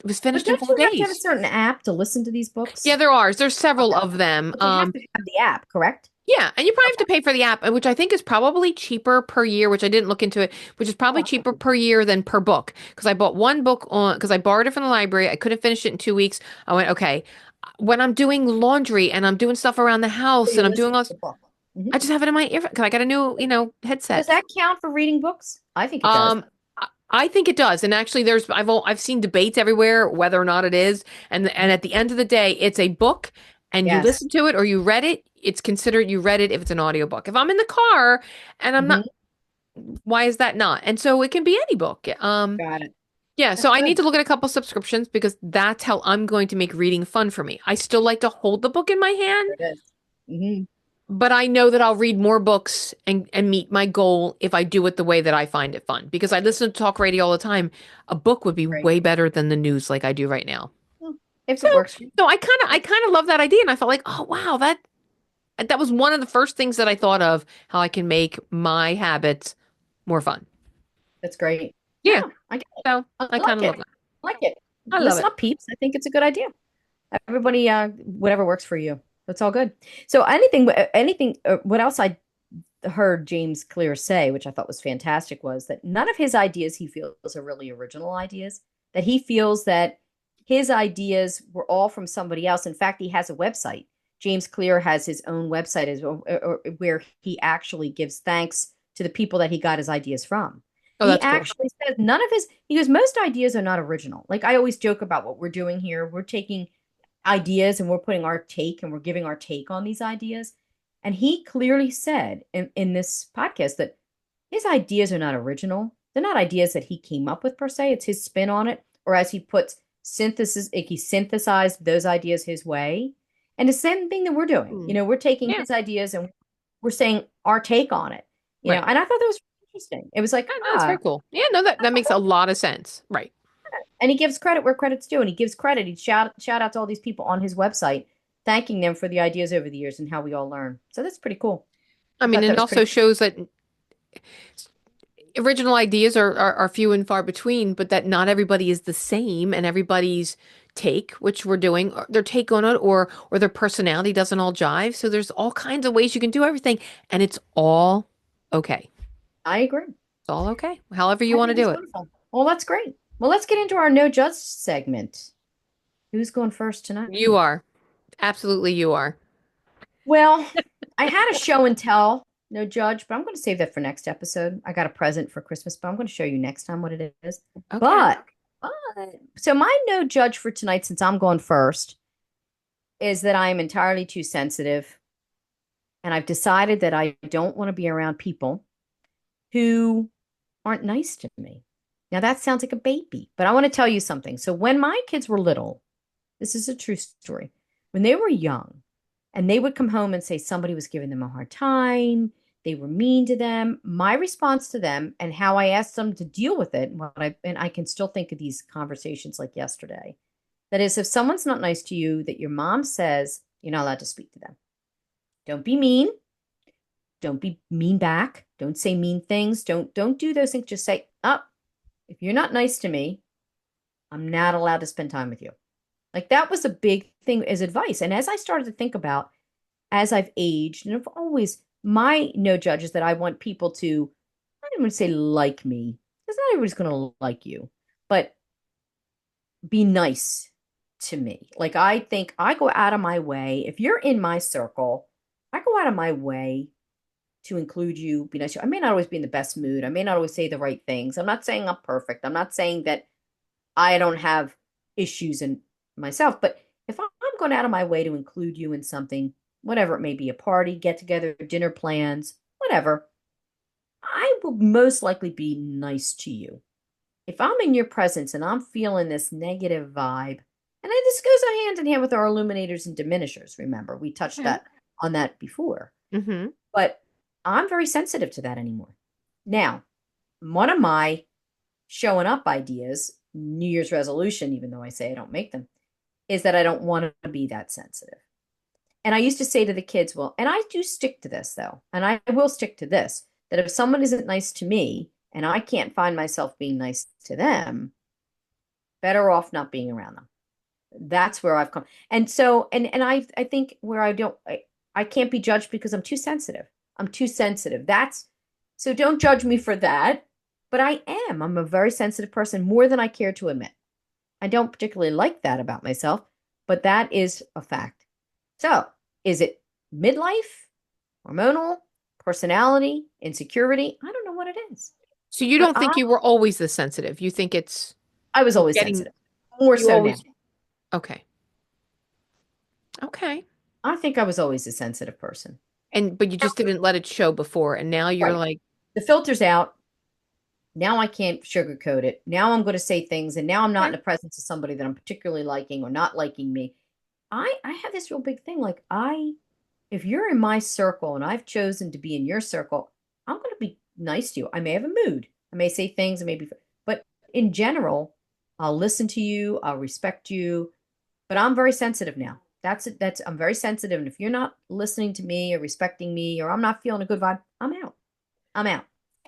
was But finished in don't four you have to have a days. certain app to listen to these Yeah, books? there are. There's several Okay. of them. But you have to have the app, correct? Yeah, and you probably have Okay. to pay for the app, which I think is probably cheaper per year, which I didn't look into it, which is probably Oh, cheaper per year than per book. Because I bought one book on, because I borrowed it from the library. I couldn't finish it in 2 weeks. I went, okay, when I'm doing laundry and I'm doing stuff around the so house and you I'm doing listen all to this, the book. Mhm. I just have it in my ear, because I got a new, Does headset. that count for reading books? I think it does. Um, I think it does. And actually I've seen debates everywhere whether or not it is. And Mhm. at the end of the day, it's a book and you Yes. listen to it or you read it, it's considered you read it if it's an audiobook. If I'm in the car and I'm not, Hmm. why is that not? And so it can be any book. Got it. Yeah, so That's I need good. to look at a couple subscriptions because that's how I'm going to make reading fun for me. I still like to hold the book in my hand, There it is. Hmm. but I know that I'll read more books and meet my goal if I do it the way that I find it fun. Because I listen to talk radio all the time. A book would be Great. way better than the news like I do right now. Well, if So it works for you. so I kind of love that idea and I felt like, "Oh wow, that was one of the first things that I thought of how I can make my habits more fun." That's great. Yeah, No, I get it. so I I kind like of it. love that. I like it. I love Listen it. up, peeps. I think it's a good idea. Everybody, whatever works for you. That's all good. So what else I heard James Clear say, which I thought was fantastic, was that none of his ideas he feels are really original ideas, that he feels that his ideas were all from somebody else. In fact, he has a website. James Clear has his own website where he actually gives thanks to the people that he got his ideas from. Oh, He that's cool. actually says he goes, most ideas are not original. Like I always joke about what we're doing here. We're taking ideas and we're putting our take and we're giving our take on these ideas. And he clearly said in this podcast that his ideas are not original. They're not ideas that he came up with per se. It's his spin on it, or as he puts synthesis, like he synthesized those ideas his way. And the same thing that we're doing. Hmm. We're taking Yeah, his ideas and we're saying our take on it. right. And I thought that was interesting. It was like, Oh, no, that's very cool. Yeah, no, that makes a lot of sense. Right. and he gives credit where credit's due, and he gives credit. He shout out to all these people on his website, thanking them for the ideas over the years and how we all learn. So that's pretty cool. I I mean, thought that it was also pretty. shows that original ideas are few and far between, but that not everybody is the same and everybody's take, which we're doing, or their take on it or their personality doesn't all jive. So there's all kinds of ways you can do everything, and it's all okay. I agree. It's all okay. However you I want to think it's do it. wonderful. Well, that's great. Well, let's get into our no judge segment. Who's going first tonight? You are. Absolutely, you are. Well, I had a show and tell, no judge, but I'm going to save that for next episode. I got a present for Christmas, but I'm going to show you next time what it is. Okay. But my no judge for tonight, since I'm going first, is that I am entirely too sensitive. And I've decided that I don't want to be around people who aren't nice to me. Now, that sounds like a baby, but I want to tell you something. So, when my kids were little, this is a true story. When they were young and they would come home and say somebody was giving them a hard time, they were mean to them, my response to them and how I asked them to deal with it, and I can still think of these conversations like yesterday. That is, if someone's not nice to you, that your mom says you're not allowed to speak to them. Don't be mean. Don't be mean back. Don't say mean things. Don't do those things. Just say, "Oh, if you're not nice to me, I'm not allowed to spend time with you." Like that was a big thing as advice. And as I started to think about as I've aged, and I've always my no judge is that I want people to, I don't want to say like me, because not everybody's going to like you, but be nice to me. Like I think I go out of my way. If you're in my circle, I go out of my way to include you, be nice to you. I may not always be in the best mood. I may not always say the right things. I'm not saying I'm perfect. I'm not saying that I don't have issues in myself, but if I'm going out of my way to include you in something, whatever it may be, a party, get together, dinner plans, whatever, I will most likely be nice to you. If I'm in your presence and I'm feeling this negative vibe, and this goes hand in hand with our illuminators and diminishers, remember, we touched Okay. that on that before. Mm-hmm. But I'm very sensitive to that anymore. Now, one of my showing up ideas, New Year's resolution, even though I say I don't make them, is that I don't want to be that sensitive. And I used to say to the kids, well, and I do stick to this though, and I will stick to this, that if someone isn't nice to me and I can't find myself being nice to them, better off not being around them. That's where I've come. And so, and I think where I can't be judged because I'm too sensitive. I'm too sensitive. That's so don't judge me for that. But I am. I'm a very sensitive person, more than I care to admit. I don't particularly like that about myself, but that is a fact. So, is it midlife, hormonal, personality, insecurity? I don't know what it is. So you But don't think you were always this sensitive. You think it's I was always getting, sensitive, more you so now. always, okay. Okay. I think I was always a sensitive person. But you Now, just didn't let it show before. And now you're right. like, The filter's out. Now I can't sugarcoat it. Now I'm going to say things, and now I'm not in okay. the presence of somebody that I'm particularly liking or not liking me. I have this real big thing. Like if you're in my circle and I've chosen to be in your circle, I'm going to be nice to you. I may have a mood. I may say things, but in general, I'll listen to you. I'll respect you. But I'm very sensitive now. That's it. I'm very sensitive. And if you're not listening to me or respecting me, or I'm not feeling a good vibe, I'm out. I'm out.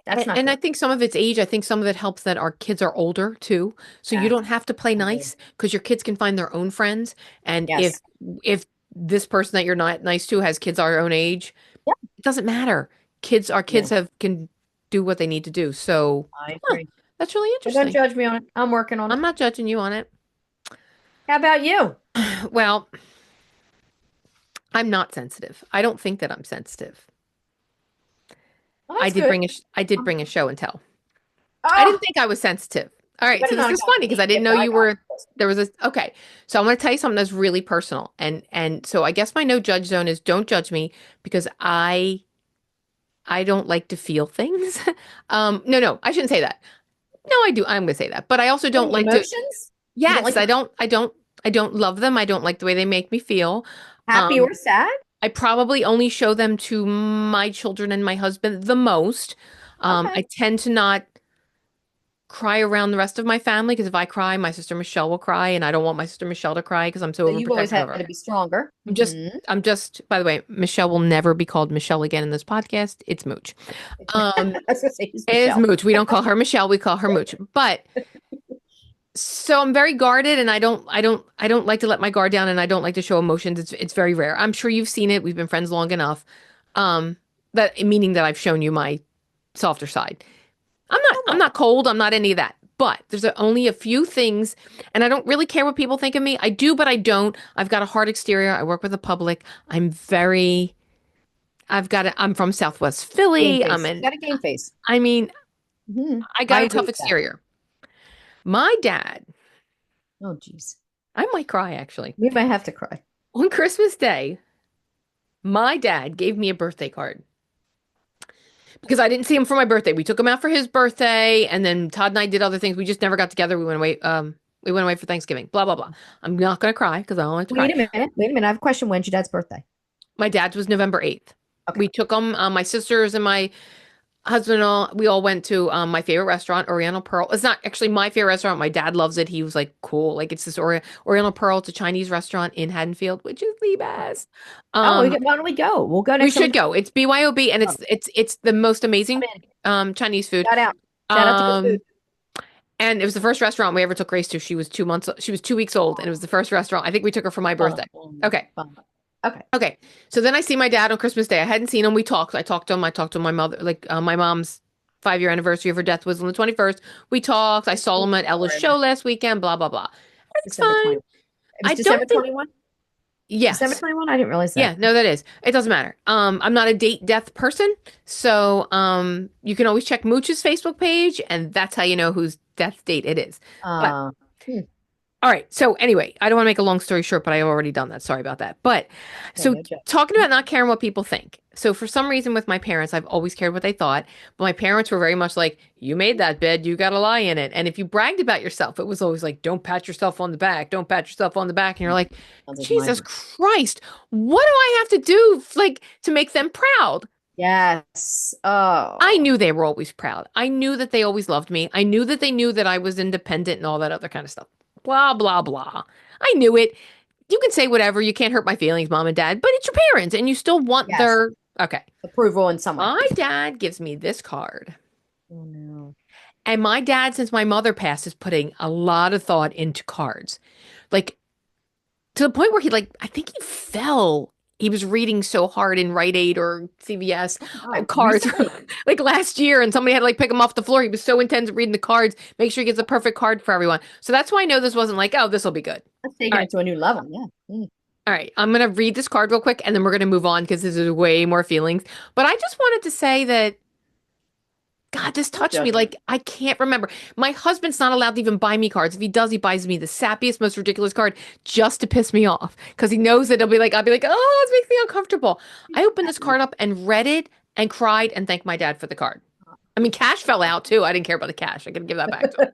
That's not And I good. think some of it's age. I think some of it helps that our kids are older too. So you Yeah. don't have to play nice because your kids can find their own friends. And Yes. if this person that you're not nice to has kids our own age, Yeah. it doesn't matter. Our Yeah. kids have can do what they need to do. So, I huh, agree. that's really But don't interesting. judge me on it. I'm working on I'm it. not judging you on it. How about you? Well, I'm not sensitive. I don't think that I'm sensitive. Well, that's good. I did bring a show and tell. I didn't Oh, think I was sensitive. All you right, better so this not is tell funny because me I didn't if know I you got were this. there was a okay. So I'm going to tell you something that's really personal and so I guess my no judge zone is don't judge me because I don't like to feel things. No, I shouldn't say that. No, I do. I'm going to say that. But I also don't Feeling like to emotions? You don't yes, like I don't love them. I don't like the way they make me feel. happy Um or sad? I probably only show them to my children and my husband the most. Okay. I tend to not cry around the rest of my family because if I cry, my sister Michelle will cry, and I don't want my sister Michelle to cry because I'm so So you've always overprotective of had her. to be stronger. I'm just, I'm just, by the way, Michelle will never be called Michelle again in this podcast. It's Mooch. I Um, was gonna say, who's it is Michelle? Mooch. We don't call her Michelle. We call her Mooch. But so I'm very guarded and I don't like to let my guard down and I don't like to show emotions. It's very rare. I'm sure you've seen it. We've been friends long enough. That meaning that I've shown you my softer side. I'm Somewhat. not cold. I'm not any of that. But there's only a few things, and I don't really care what people think of me. I do, but I don't. I've got a hard exterior. I work with the public. I'm from Southwest Game Philly. face. You got a game face. I mean, I I got a agree tough with that. exterior. My dad, Oh, geez. I might cry actually. We might have to cry. On Christmas Day, my dad gave me a birthday card because I didn't see him for my birthday. We took him out for his birthday, and then Todd and I did other things. We just never got together. We went away for Thanksgiving. Blah blah blah. I'm not gonna cry because I don't like to cry. Wait a minute. Wait a minute. I have a question. When's your dad's birthday? My dad's was November 8th. Okay. We took him, my sisters and my husband and all, we all went to my favorite restaurant, Oriental Pearl. It's not actually my favorite restaurant. My dad loves it. He was like, cool. Like it's this Oriental Pearl. It's a Chinese restaurant in Haddonfield, which is the best. Oh, Um, why don't we go? We'll go we next time we should come. go. It's BYOB and Oh, it's the most I'm amazing in. Chinese food. Shout out. Shout out to good food. Um, and it was the first restaurant we ever took Grace to. She was 2 weeks old, and it was the first restaurant. I think we took her for my Oh, birthday. Okay. okay. Okay. So then I see my dad on Christmas Day. I hadn't seen him. We talked. I talked to him. I talked to my mother. Like my mom's 5-year anniversary of her death was on the 21st. We talked. I saw him at Ella's Sorry, show last weekend. Blah blah blah. It's December fine. 20. It was I December don't think. 21? December Yes. 21? I didn't realize Yeah. that. No, that is. It doesn't matter. I'm not a date death person, so you can always check Mooch's Facebook page, and that's how you know whose death date it is. But Uh, hmm. all right. So anyway, I don't want to make a long story short, but I've already done that. Sorry about that. But Okay, so no joke. talking about not caring what people think. So for some reason with my parents, I've always cared what they thought. But my parents were very much like, you made that bed, you got to lie in it. And if you bragged about yourself, it was always like, don't pat yourself on the back, don't pat yourself on the back. And you're like, Sounds like mine. Jesus Christ, what do I have to do like to make them proud? Yes. I Oh, knew they were always proud. I knew that they always loved me. I knew that they knew that I was independent and all that other kind of stuff. Blah, blah, blah. I knew it. You can say whatever. You can't hurt my feelings, mom and dad, but it's your parents and you still want yes. their. Okay. Approval in some way. My dad gives me this card. Oh, no. And my dad, since my mother passed, is putting a lot of thought into cards. Like to the point where I think he fell. He was reading so hard in Rite Aid or CVS Oh, cards recently? like last year, and somebody had to like pick him off the floor. He was so intense at reading the cards, make sure he gets a perfect card for everyone. So that's why I know this wasn't like, oh, this will be good. That's All taking right. it to a new level. Yeah. All right. I'm going to read this card real quick and then we're going to move on because this is way more feelings. But I just wanted to say that God, this No touched me. judgment. Like, I can't remember. My husband's not allowed to even buy me cards. If he does, he buys me the sappiest, most ridiculous card just to piss me off because he knows that I'll be like, oh, this makes me uncomfortable. I opened this card up and read it and cried and thanked my dad for the card. I mean, cash fell out too. I didn't care about the cash. I could give that back to him.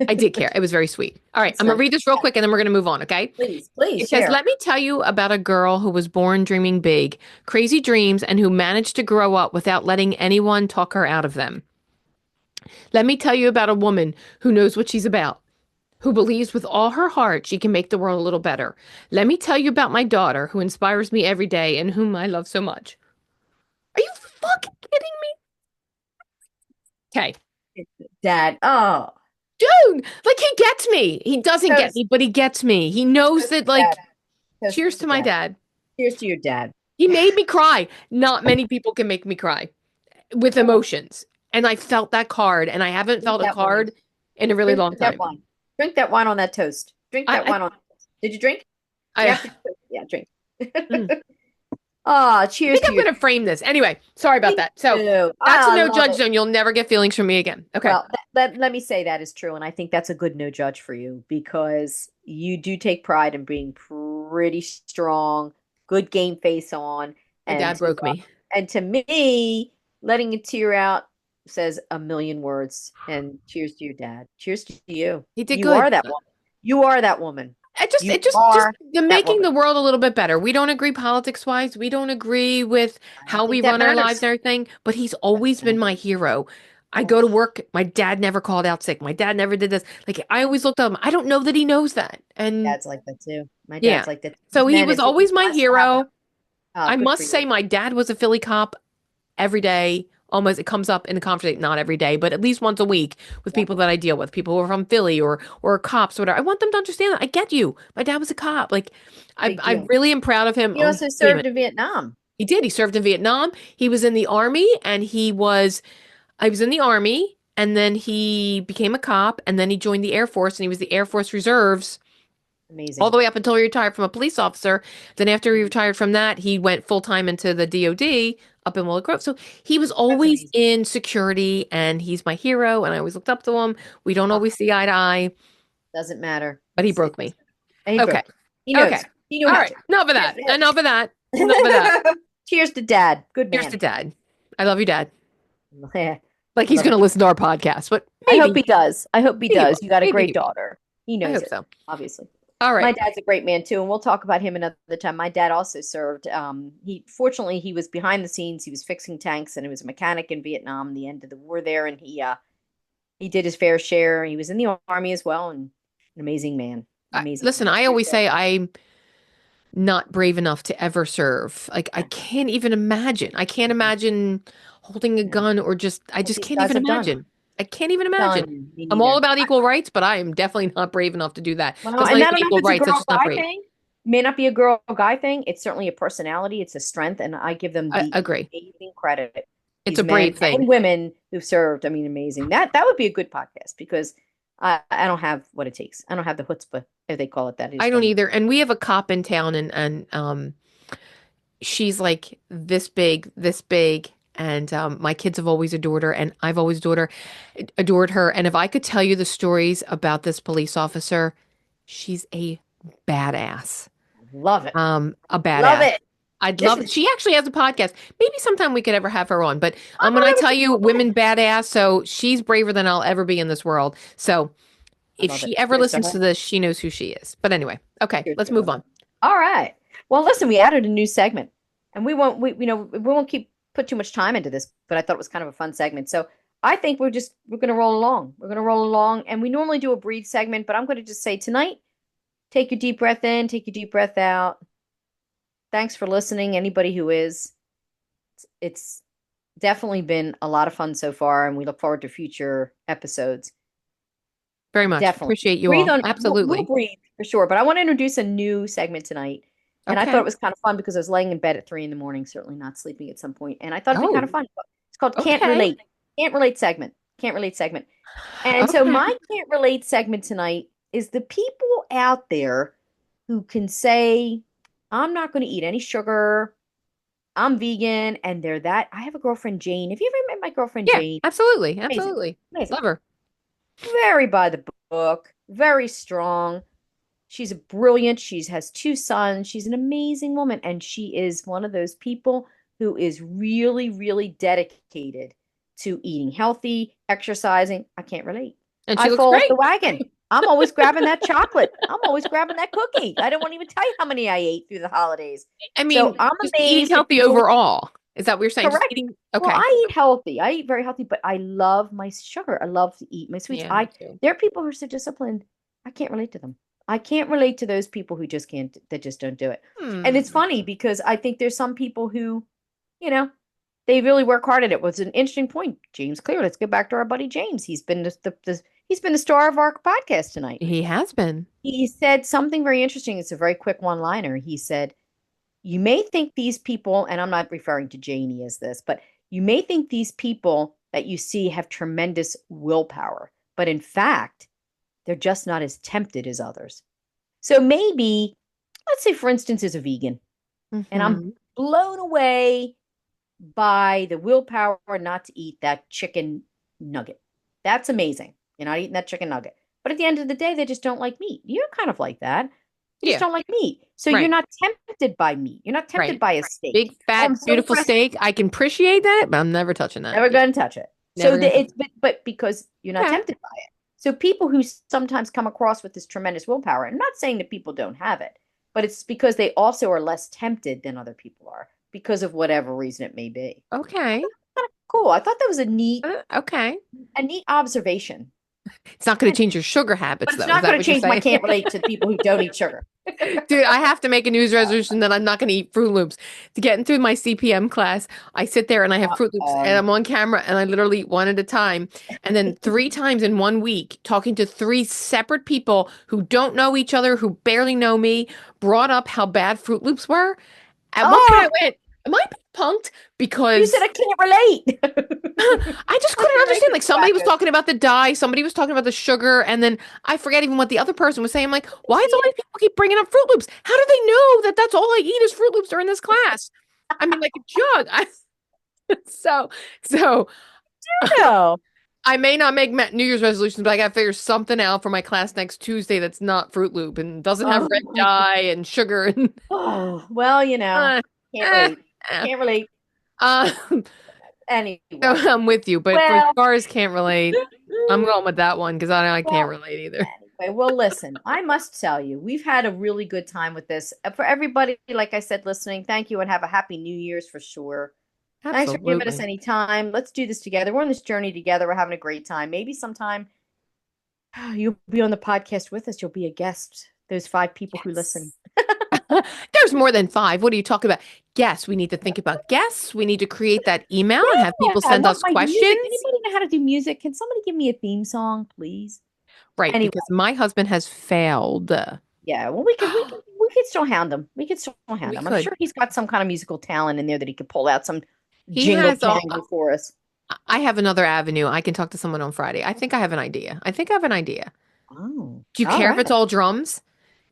I did care. It was very sweet. All right. That's I'm going to nice. read this real quick and then we're going to move on. Okay. Please It says, share. let me tell you about a girl who was born dreaming big, crazy dreams, and who managed to grow up without letting anyone talk her out of them. Let me tell you about a woman who knows what she's about, who believes with all her heart she can make the world a little better. Let me tell you about my daughter who inspires me every day and whom I love so much. Are you fucking kidding me? Okay. Dad. Oh. Dude, like he gets me. He doesn't get Toast. me, but he gets me. He knows Toast that, to dad. like, Toast cheers to to my dad. dad. Cheers to your dad. He made me cry. Not many people can make me cry with emotions. And I felt that card, and I haven't Drink felt a that wine. card in a really Drink long that time. wine. Drink that wine on that toast. Drink that I, wine on that toast. Did you drink? I, You I, have to. Yeah, drink. mm. Oh, I cheers think to I'm your going to frame this. Anyway, sorry about Me that. So too. that's a I no love judge it. zone. You'll never get feelings from me again. Okay. Well, let me say that is true, and I think that's a good no judge for you because you do take pride in being pretty strong, good game face on, My and dad broke me. to me, letting a tear out says a million words. And cheers to your dad. Cheers to you. He did You good. are that woman. You are that woman. It You just are the that making woman. the world a little bit better. We don't agree politics wise. We don't agree with I don't how we think that run our lives matters. and everything, but he's Doesn't always been matter. my hero. I Oh, go to work. My dad never called out sick. My dad never did this. Like I always looked at him. I don't know that he knows that. And dad's like that too. My yeah. dad's like that. So These he men, was it's always my blessed to have them. hero. Oh, I good for must say you. my dad was a Philly cop every day. Almost it comes up in the conversation, not every day, but at least once a week with Yeah, people that I deal with, people who are from Philly or cops or whatever. I want them to understand that. I get you. My dad was a cop. Like big I deal. really am proud of him. He Oh, also damn served it. in Vietnam. He did. He served in Vietnam. He was in the army and I was in the army and then he became a cop, and then he joined the Air Force, and he was the Air Force Reserves all Amazing. the way up until he retired from a police officer. Then after he Mhm. retired from that, he went full time into the DOD up in Willow Grove. So he was That's always amazing. in security, and he's my hero, and I always looked up to him. We don't Oh, always see eye to eye, doesn't matter. but he It broke me. doesn't. And he Okay. broke. He Okay. knows. He knew All how right. to. Enough of Cheers that. Enough of that. Enough of that. to him. Cheers to Dad. Good Here's to man. Dad. I love you, Dad. Yeah, Like I he's love going it to too. listen to our podcast, but I hope maybe, he does. I hope he maybe he does. will. You got a Maybe great he will. daughter. He I knows hope it, so. obviously. All My right. dad's a great man too, and we'll talk about him another time. My dad also served. He fortunately he was behind the scenes. He was fixing tanks, and he was a mechanic in Vietnam. The end of the war there, and he did his fair share. He was in the army as well, and an amazing man. Amazing Listen, man. I True always story. say I'm not brave enough to ever serve. Like I Yeah, can't even imagine. I can't mhm, imagine holding a yeah. gun or just I What just these can't guys even have done, imagine. I can't even imagine. done. Me I'm all neither. about equal rights, but I am definitely not brave enough to do that. Well, Because and not I even don't know if equal it's a rights, that's girl just not guy brave. thing. May not be a girl guy thing. It's certainly a personality. It's a strength, and I give them I the agree. amazing credit. It's These a men brave thing. and women who've served. I mean, amazing. That would be a good podcast because I don't have what it takes. I don't have the chutzpah, if they call it that. I I just don't don't. either. And we have a cop in town and she's like this big, and my kids have always adored her, and I've always adored her. And if I could tell you the stories about this police officer, she's a badass. Love it. A Love badass. it. I'd This love is. she actually has a podcast. Maybe sometime we could ever have her on. But I when thought I I was tell just you woman. women badass, so she's braver than I'll ever be in this world. So I if love she it. ever Cheers to listens her. to this, she knows who she is. But anyway, okay, Cheers let's to move her. on. All right. Well, listen, we added a new segment, and we won't keep put too much time into this, but I thought it was kind of a fun segment. So I think we're gonna roll along. We're gonna roll along, and we normally do a breathe segment, but I'm gonna just say tonight, take your deep breath in, take your deep breath out. Thanks for listening, anybody who is. It's definitely been a lot of fun so far, and we look forward to future episodes. Very much. Definitely. Appreciate you Breathe all. on, we'll Absolutely. breathe for sure. But I want to introduce a new segment tonight. And I thought it Okay. was kind of fun because I was laying in bed at 3 in the morning, certainly not sleeping at some point. And I thought it'd be kind of Oh, fun. It's called Can't okay. Relate. Can't Relate segment. Can't Relate segment. And so Okay. my Can't Relate segment tonight is the people out there who can say, I'm not going to eat any sugar. I'm vegan. And they're that. I have a girlfriend, Jane. Have you ever met my girlfriend, Yeah, Jane? absolutely. Amazing. Absolutely. Amazing. Love her. Very by the book, very strong. She's a brilliant. She has two sons. She's an amazing woman. And she is one of those people who is really, really dedicated to eating healthy, exercising. I can't relate. And I she looks fall off the great. wagon. I'm always grabbing that chocolate. I'm always grabbing that cookie. I don't want to even tell you how many I ate through the holidays. I So mean, I'm just eating amazed at healthy people. overall. Is that what you're saying? Just Correct. eating. Well, Okay. I eat healthy. I eat very healthy, but I love my sugar. I love to eat my sweets. Yeah, me I too. There are people who are so disciplined. I can't relate to them. I can't relate to those people who just can't that just don't do it. And it's Hmm. funny because I think there's some people who, you know, they really work hard at it. Was an interesting point, James Clear. Let's get back to our buddy James. He's been he's been the star of our podcast tonight. He has been. He said something very interesting. It's a very quick one-liner. He said, you may think these people, and I'm not referring to Janie as this, but you may think these people that you see have tremendous willpower, but in fact, they're just not as tempted as others. So maybe, let's say, for instance, is a vegan, and I'm Hmm. blown away by the willpower not to eat that chicken nugget. That's amazing. You're not eating that chicken nugget. But at the end of the day, they just don't like meat. You're kind of like that. You just Yeah. don't like meat. So you're Right. not tempted by meat. You're not tempted Right. by a steak. Big, Oh, fat, I'm so beautiful impressed. steak. I can appreciate that, but I'm never touching that. Never Yeah. going to touch it. Never So gonna touch it's but because you're not it. Okay. tempted by it. So people who sometimes come across with this tremendous willpower, I'm not saying that people don't have it, but it's because they also are less tempted than other people are because of whatever reason it may be. Okay. Kind of cool. I thought that was Okay. a neat observation. It's not going to change your sugar habits, But it's though. Is not that going to what you're change my saying? can't relate to people who don't eat sugar. Dude, I have to make a news resolution that I'm not going to eat Fruit Loops. To get into my CPM class, I sit there and I have Fruit Loops and Um, I'm on camera and I literally eat one at a time. And then three times in one week, talking to three separate people who don't know each other, who barely know me, brought up how bad Fruit Loops were. At one point, I oh, went, am I being punked You said because I can't relate. I just How couldn't can I understand. be Like somebody was wacko? talking about the dye, somebody was talking about the sugar, and then I forget even what the other person was saying. I'm like, why is all these people keep bringing up Fruit Loops? How do they know that that's all I eat is Fruit Loops during this class? I mean, like a jug. So, so No. I may not make New Year's resolutions, but I gotta figure something out for my class next Tuesday that's not Fruit Loop and doesn't have red Oh, dye and sugar and oh, well, uh, can't eh, relate. eh. Can't relate. Um, so Anyway. I'm with you, but for as Well, far as can't relate, I'm going with that one because I can't well, relate either. anyway. Well, listen, I must tell you, we've had a really good time with this. For everybody, like I said, listening, thank you and have a happy New Year's for sure. Thanks for giving us Absolutely. any time. Let's do this together. We're on this journey together. We're having a great time. Maybe sometime you'll be on the podcast with us. You'll be a guest. Those 5 people who listen. Yes. There's more than five. What are you talking about? Yes, we need to think about guests. We need to create that email and have Yeah, people I send want us my music. questions. Anybody know how to do music? Can somebody give me a theme song, please? Right, Anyway, because my husband has failed. yeah. Well, we could still hound him. We could still hound We him. I'm could. sure he's got some kind of musical talent in there that he could pull out some He jingle has all. jangle for us. I have another avenue. I can talk to someone on Friday. I think I have an idea. I think I have an idea. Oh, Do you all care if right. it's all drums?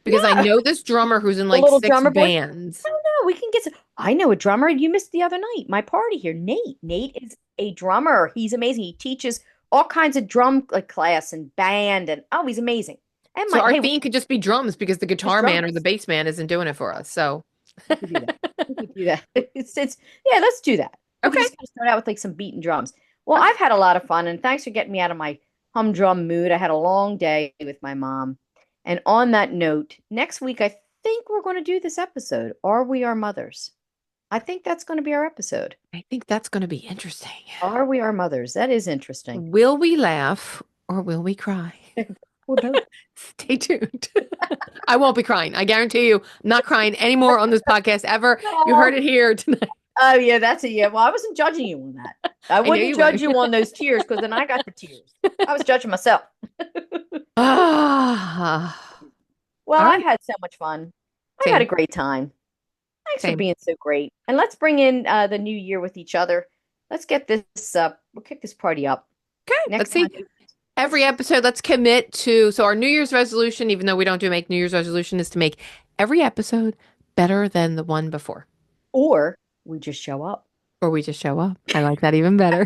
Because I No, know this drummer who's in the like little six drummer boy. bands. No, no, we can get some. I know a drummer you missed the other night. My party here, Nate. Nate is a drummer. He's amazing. He teaches all kinds of drum like class and band, and oh, he's amazing. And So my our hey, theme could just be drums because the just guitar man or the drums. bass man isn't doing it for us. So, We could do that. We could do that. It's yeah, let's do that. We could okay. just kind of start out with like some beating drums. Well, I've had a lot of fun, and thanks for getting me out of my humdrum mood. I had a long day with my mom. And on that note, next week I think we're going to do this episode. Are we our mothers? I think that's going to be our episode. I think that's going to be interesting. Are we our mothers? That is interesting. Will we laugh or will we cry? We're both. Stay tuned. I won't be crying. I guarantee you, I'm not crying anymore on this podcast ever. You heard Oh, it here tonight. oh yeah, that's a yeah. Well, I wasn't judging you on that. I I knew wouldn't you judge weren't. you on those tears because then I got the tears. I was judging myself. Ah, Well, all I've right. had so much fun. I've had a Same, great time. Thanks for same. being so great. And let's bring in the new year with each other. Let's get this up. We'll kick this party up. Okay, let's Next see. time, Every let's episode, let's commit to. So our New Year's resolution, even though we don't do make New Year's resolution, is to make every episode better than the one before, or we just show up. or we just show up. I like that even better.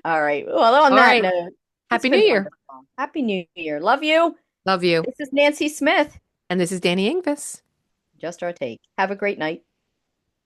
All right. Well, on All that right. note, it's Happy New been Year. wonderful. Happy New Year. Love you. Love you. This is Nancy Smith. And this is Danny Ingves. Just our take. Have a great night.